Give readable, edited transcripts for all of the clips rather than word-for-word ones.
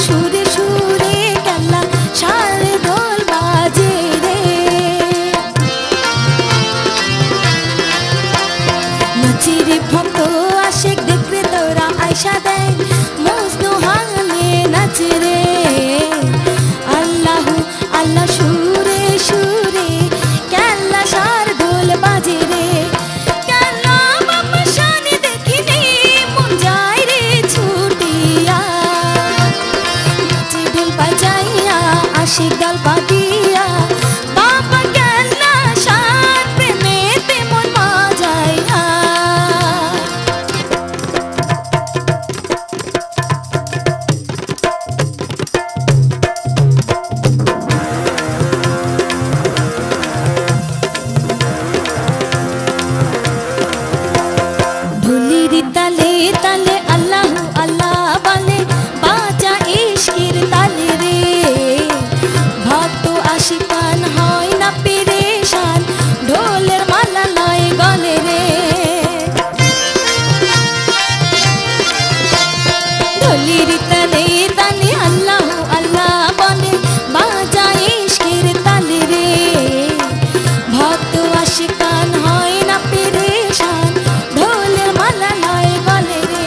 সুরে সুরে কেল্লা সারে ঢোল বাজে রে। নাচিরে ভক্ত আশেক দেখরে তোরা আয়সা দেয় মজনু হালে নাচে রে। আল্লাহু আল্লাহ সুরে সুরে কেল্লা সার ঢোল বাজে রে। কেল্লা বাবা শানে দেখিলে মন যায় রে ছুটিয়া। নাচে ঢোল বাজাইয়া আশিক দল বাঁধিয়া বাবা কেল্লা সার প্রেমেতে মন বাজাইয়া। ঢুলির তালে তালে আল্লাহু আল্লাহ বলে বাজা ইশকের তালে রে। ভক্ত আশিকান হয় না পেরেশান ঢোলের মালা লয় গলে রে। ঢুলির তালে তালে আল্লাহু আল্লাহ বলে বাজা ইশকের তালে রে। ভক্ত আশিকান হয় না পেরেশান ঢোলের মালা লয় গলে রে।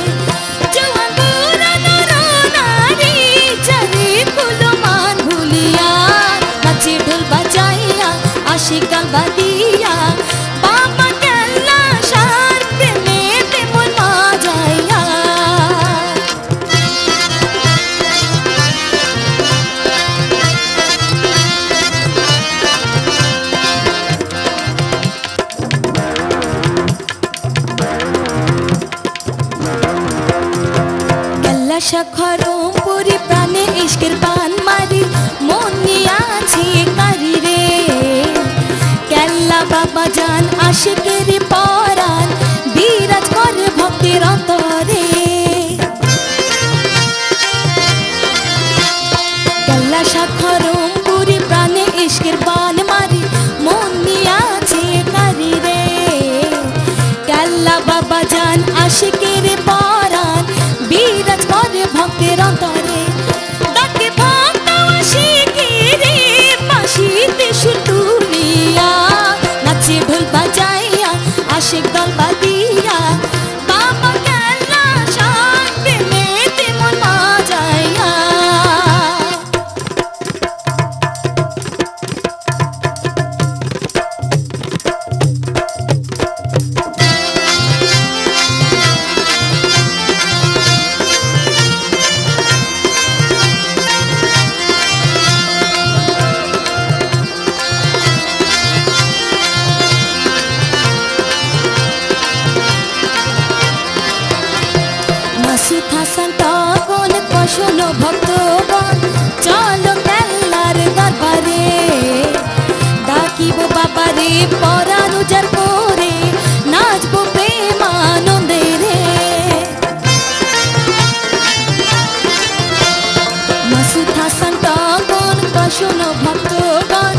জওয়ান বুড়া নর নারী চারি ফুলো মান ভুলিয়া নাচে ঢোল বাজাইয়া আশিক দল বাঁধিয়া বাবা কেল্লা সার প্রেমেতে মন বাজাইয়া। কেল্লা শাখরম পুরি প্রাণে ইশকের পান মারি মন নিয়াছে কারি রে। কেল্লা বাবা জান আশিকের পরাণ বিরাজ করে ভক্তির অন্তরে। কেল্লা শাখরম পুরি প্রাণে ইশকের পান মারি মন নিয়াছে কারি রে। কেল্লা বাবা জান আশিকের পরাণ বিরাজ করে ভক্তের অন্তরে। ডাকে ভক্ত আশিকেরে বাঁশিতে সুর তুলিয়া নাচে ঢোল বাজাইয়া আশিক দল বাঁধিয়া বাবা কেল্লা সার প্রেমেতে মন বাজাইয়া। মাসুদ হাসান তখন শোনো ভক্তগণ চলো কেল্লার দরবারে। ডাকিব বাবারে পরাণ উজাড় করে নাচবো প্রেম আনন্দে রে। মাসুদ হাসান তখন শোনো ভক্তগণ